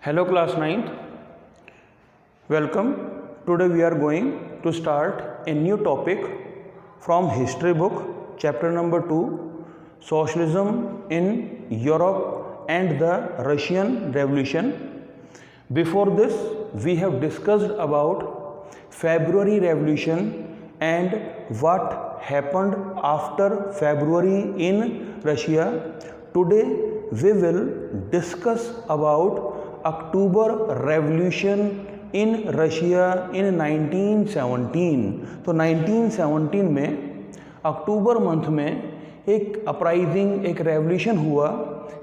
Hello class 9th, welcome. Today we are going to start a new topic from history book, chapter number 2, Socialism in Europe and the Russian Revolution. Before this we have discussed about February Revolution and what happened after February in Russia. Today we will discuss about October revolution in Russia in 1917। तो 1917 में अक्टूबर month में एक uprising, एक revolution हुआ।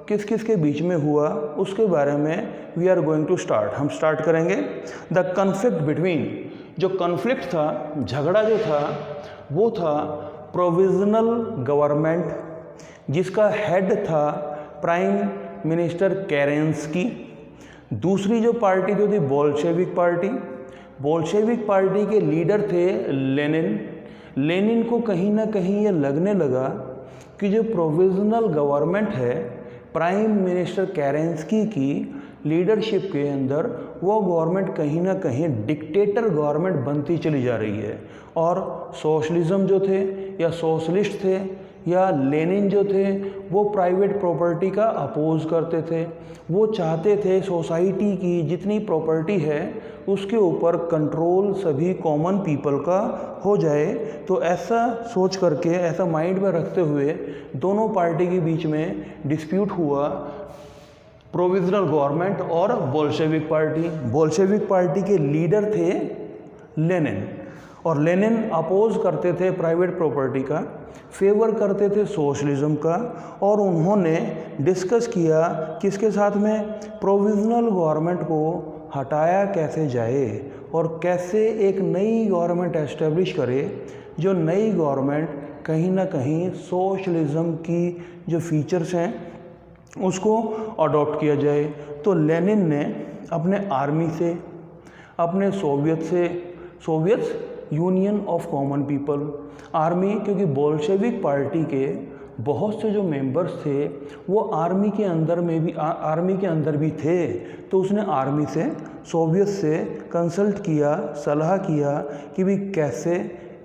किस किस के बीच में हुआ उसके बारे में we are going to start. हम स्टार्ट करेंगे द कन्फ्लिक्ट बिटवीन। जो कन्फ्लिक्ट था, झगड़ा जो था, वो था प्रोविजनल गवर्नमेंट, जिसका हेड था प्राइम मिनिस्टर केरेंस्की। दूसरी जो पार्टी जो थी बोल्शेविक पार्टी। बोल्शेविक पार्टी के लीडर थे लेनिन। लेनिन को कहीं ना कहीं ये लगने लगा कि जो प्रोविजनल गवर्नमेंट है प्राइम मिनिस्टर केरेंस्की की लीडरशिप के अंदर, वो गवर्नमेंट कहीं ना कहीं डिक्टेटर गवर्नमेंट बनती चली जा रही है। और सोशलिज्म जो थे या सोशलिस्ट थे या लेनिन जो थे वो प्राइवेट प्रॉपर्टी का अपोज करते थे। वो चाहते थे सोसाइटी की जितनी प्रॉपर्टी है उसके ऊपर कंट्रोल सभी कॉमन पीपल का हो जाए। तो ऐसा सोच करके, ऐसा माइंड में रखते हुए दोनों पार्टी के बीच में डिस्प्यूट हुआ, प्रोविजनल गवर्नमेंट और बोल्शेविक पार्टी। बोल्शेविक पार्टी के लीडर थे लेनिन, और लेनिन अपोज करते थे प्राइवेट प्रॉपर्टी का, फेवर करते थे सोशलिज्म का। और उन्होंने डिस्कस किया किसके साथ में, प्रोविजनल गवर्नमेंट को हटाया कैसे जाए और कैसे एक नई गवर्नमेंट एस्टेब्लिश करे, जो नई गवर्नमेंट कहीं ना कहीं सोशलिज्म की जो फीचर्स हैं उसको अडॉप्ट किया जाए। तो लेनिन ने अपने आर्मी से, अपने Soviet union of common people army, क्योंकि बोल्शेविक पार्टी के बहुत से जो मेंबर्स थे वो आर्मी के अंदर भी थे। तो उसने आर्मी से, सोवियत से कंसल्ट किया, सलाह किया कि भी कैसे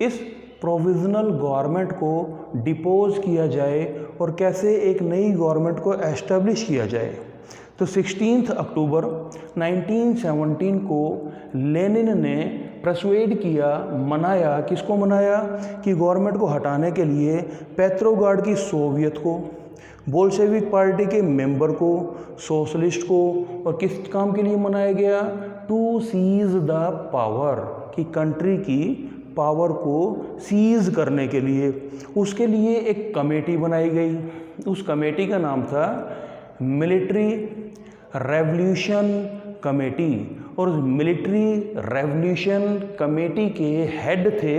इस प्रोविजनल गवर्नमेंट को डिपोज किया जाए और कैसे एक नई गवर्नमेंट को एस्टेब्लिश किया जाए। तो 16 अक्टूबर 1917 को लेनिन ने प्रस्वेड किया, मनाया, किसको मनाया कि गवर्नमेंट को हटाने के लिए पेट्रोग्राड की सोवियत को, बोल्शेविक पार्टी के मेंबर को, सोशलिस्ट को। और किस काम के लिए मनाया गया, टू सीज द पावर, कि कंट्री की पावर को सीज करने के लिए। उसके लिए एक कमेटी बनाई गई। उस कमेटी का नाम था मिलिट्री रेवोल्यूशन कमेटी। और मिलिट्री रेवोल्यूशन कमेटी के हेड थे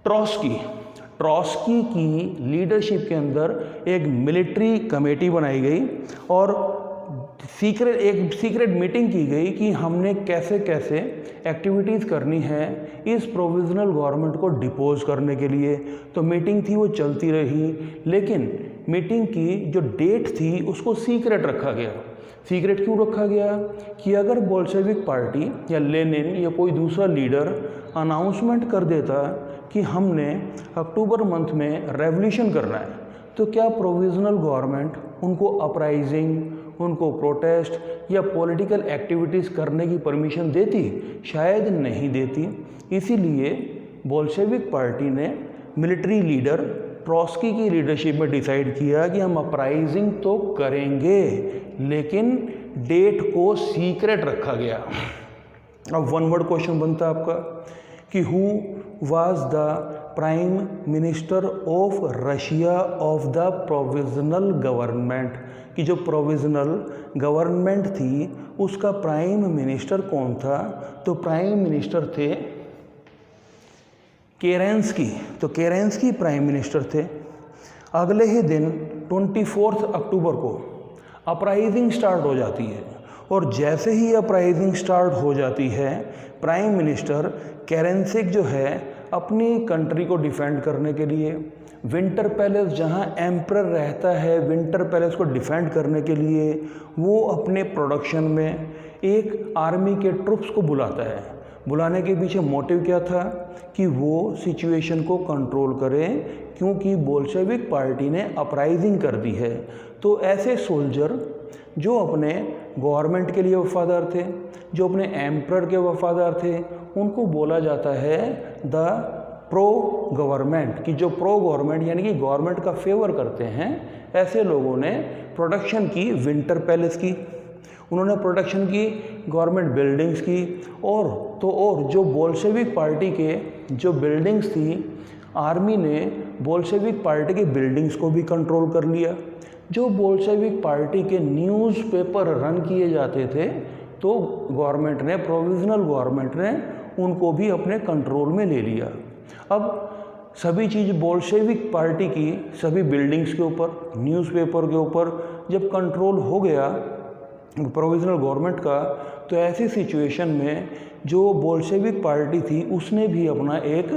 ट्रॉस्की की लीडरशिप के अंदर एक मिलिट्री कमेटी बनाई गई और एक सीक्रेट मीटिंग की गई कि हमने कैसे कैसे एक्टिविटीज़ करनी है इस प्रोविजनल गवर्नमेंट को डिपोज करने के लिए। तो मीटिंग थी, वो चलती रही, लेकिन मीटिंग की जो डेट थी उसको सीक्रेट रखा गया। सीक्रेट क्यों रखा गया कि अगर बोल्शेविक पार्टी या लेनिन या कोई दूसरा लीडर अनाउंसमेंट कर देता कि हमने अक्टूबर मंथ में रेवोल्यूशन करना है, तो क्या प्रोविजनल गवर्नमेंट उनको अपराइजिंग, उनको प्रोटेस्ट या पॉलिटिकल एक्टिविटीज़ करने की परमिशन देती? शायद नहीं देती। इसीलिए बोल्शेविक पार्टी ने मिलिट्री लीडर ट्रॉस्की की लीडरशिप में डिसाइड किया कि हम अपराइजिंग तो करेंगे, लेकिन डेट को सीक्रेट रखा गया। अब वन वर्ड क्वेश्चन बनता है आपका कि who was the prime minister of Russia of the provisional government, कि जो प्रोविजनल गवर्नमेंट थी उसका प्राइम मिनिस्टर कौन था? तो प्राइम मिनिस्टर थे केरेंस्की। तो केरेंस्की प्राइम मिनिस्टर थे। अगले ही दिन 24 अक्टूबर को अपराइजिंग स्टार्ट हो जाती है, और जैसे ही अपराइजिंग स्टार्ट हो जाती है प्राइम मिनिस्टर केरेंसिक जो है अपनी कंट्री को डिफेंड करने के लिए, विंटर पैलेस जहाँ एम्परर रहता है, विंटर पैलेस को डिफेंड करने के लिए वो अपने प्रोडक्शन में एक आर्मी के ट्रुप्स को बुलाता है। बुलाने के पीछे मोटिव क्या था कि वो सिचुएशन को कंट्रोल करें, क्योंकि बोल्शेविक पार्टी ने अपराइजिंग कर दी है। तो ऐसे सोल्जर जो अपने गवर्नमेंट के लिए वफादार थे, जो अपने एम्परर के वफादार थे, उनको बोला जाता है द प्रो गवर्नमेंट, कि जो प्रो गवर्नमेंट यानी कि गवर्नमेंट का फेवर करते हैं। ऐसे लोगों ने प्रोडक्शन की विंटर पैलेस की, उन्होंने प्रोडक्शन की गवर्नमेंट बिल्डिंग्स की, और जो बोल्शेविक पार्टी के जो बिल्डिंग्स थी, आर्मी ने बोल्शेविक पार्टी की बिल्डिंग्स को भी कंट्रोल कर लिया। जो बोल्शेविक पार्टी के न्यूज़पेपर रन किए जाते थे, तो गवर्नमेंट ने, प्रोविजनल गवर्नमेंट ने उनको भी अपने कंट्रोल में ले लिया। अब सभी चीज़ बोल्शेविक पार्टी की सभी बिल्डिंग्स के ऊपर, न्यूज़पेपर के ऊपर जब कंट्रोल हो गया प्रोविजनल गवर्नमेंट का, तो ऐसी सिचुएशन में जो बोल्शेविक पार्टी थी उसने भी अपना एक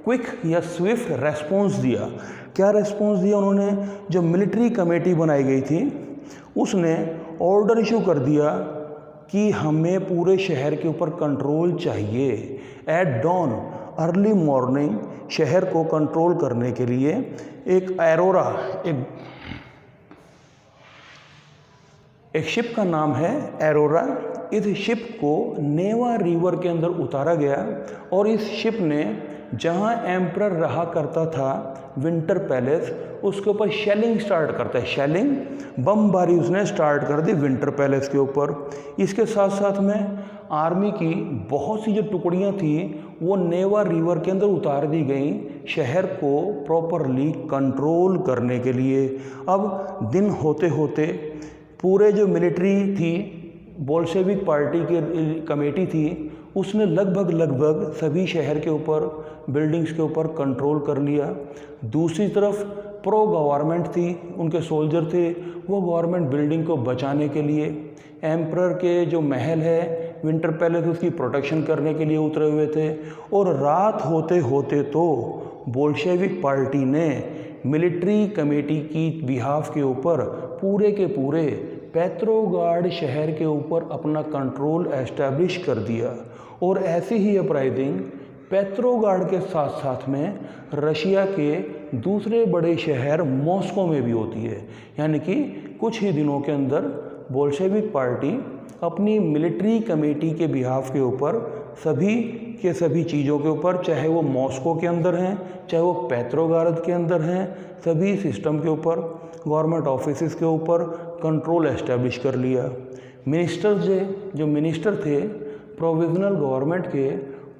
क्विक या स्विफ्ट रेस्पॉन्स दिया। क्या रेस्पॉन्स दिया उन्होंने? जो मिलिट्री कमेटी बनाई गई थी उसने ऑर्डर इशू कर दिया कि हमें पूरे शहर के ऊपर कंट्रोल चाहिए। एट डॉन, अर्ली मॉर्निंग, शहर को कंट्रोल करने के लिए एक एरोरा, एक शिप का नाम है एरोरा। इस शिप को नेवा रिवर के अंदर उतारा गया और इस शिप ने जहां एम्परर रहा करता था विंटर पैलेस, उसके ऊपर शेलिंग स्टार्ट करता है। शेलिंग, बमबारी उसने स्टार्ट कर दी विंटर पैलेस के ऊपर। इसके साथ साथ में आर्मी की बहुत सी जो टुकड़ियां थी वो नेवा रिवर के अंदर उतार दी गई शहर को प्रॉपरली कंट्रोल करने के लिए। अब दिन होते होते पूरे जो मिलिट्री थी, बोल्शेविक पार्टी की कमेटी थी, उसने लगभग सभी शहर के ऊपर, बिल्डिंग्स के ऊपर कंट्रोल कर लिया। दूसरी तरफ प्रो गवर्नमेंट थी, उनके सोल्जर थे, वो गवर्नमेंट बिल्डिंग को बचाने के लिए एम्परर के जो महल है विंटर पैलेस, उसकी प्रोटेक्शन करने के लिए उतरे हुए थे। और रात होते होते तो बोल्शेविक पार्टी ने मिलिट्री कमेटी की बिहाफ के ऊपर पूरे के पूरे पेट्रोगार्ड शहर के ऊपर अपना कंट्रोल एस्टैब्लिश कर दिया। और ऐसी ही अपराइजिंग पेट्रोगार्ड के साथ साथ में रशिया के दूसरे बड़े शहर मॉस्को में भी होती है। यानी कि कुछ ही दिनों के अंदर बोल्शेविक पार्टी अपनी मिलिट्री कमेटी के बिहाफ के ऊपर सभी के सभी चीज़ों के ऊपर, चाहे वो मॉस्को के अंदर हैं, चाहे वो पेट्रोगार्ड के अंदर हैं, सभी सिस्टम के ऊपर, गवर्नमेंट ऑफिसेस के ऊपर कंट्रोल एस्टैब्लिश कर लिया। मिनिस्टर्स जो मिनिस्टर थे प्रोविजनल गवर्नमेंट के,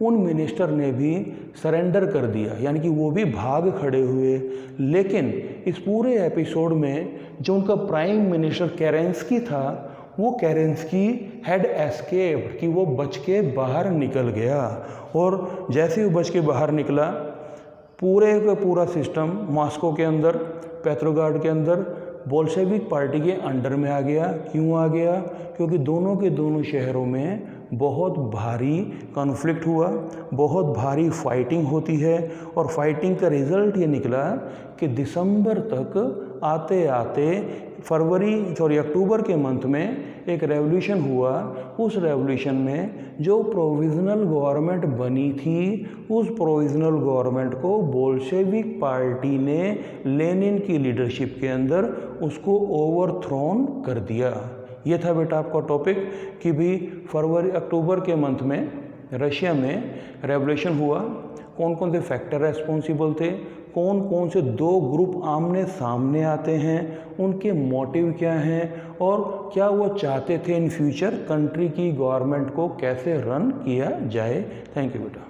उन मिनिस्टर ने भी सरेंडर कर दिया, यानी कि वो भी भाग खड़े हुए। लेकिन इस पूरे एपिसोड में जो उनका प्राइम मिनिस्टर केरेंस्की था, वो केरेंस्की हैड एस्केप्ड, कि वो बच के बाहर निकल गया। और जैसे ही वो बच के बाहर निकला, पूरे का पूरा सिस्टम मॉस्को के अंदर, पेट्रोगार्ड के अंदर बोल्शेविक पार्टी के अंडर में आ गया। क्यों आ गया? क्योंकि दोनों के दोनों शहरों में बहुत भारी कॉन्फ्लिक्ट हुआ, बहुत भारी फाइटिंग होती है। और फाइटिंग का रिज़ल्ट ये निकला कि दिसंबर तक आते आते अक्टूबर के मंथ में एक रेवोल्यूशन हुआ। उस रेवोल्यूशन में जो प्रोविजनल गवर्नमेंट बनी थी, उस प्रोविजनल गवर्नमेंट को बोल्शेविक पार्टी ने लेनिन की लीडरशिप के अंदर उसको ओवरथ्रोन कर दिया। ये था बेटा आपका टॉपिक कि भी अक्टूबर के मंथ में रशिया में रेवोल्यूशन हुआ, कौन कौन से फैक्टर रेस्पॉन्सिबल थे, कौन कौन से दो ग्रुप आमने सामने आते हैं, उनके मोटिव क्या हैं, और क्या वो चाहते थे इन फ्यूचर कंट्री की गवर्नमेंट को कैसे रन किया जाए। थैंक यू बेटा।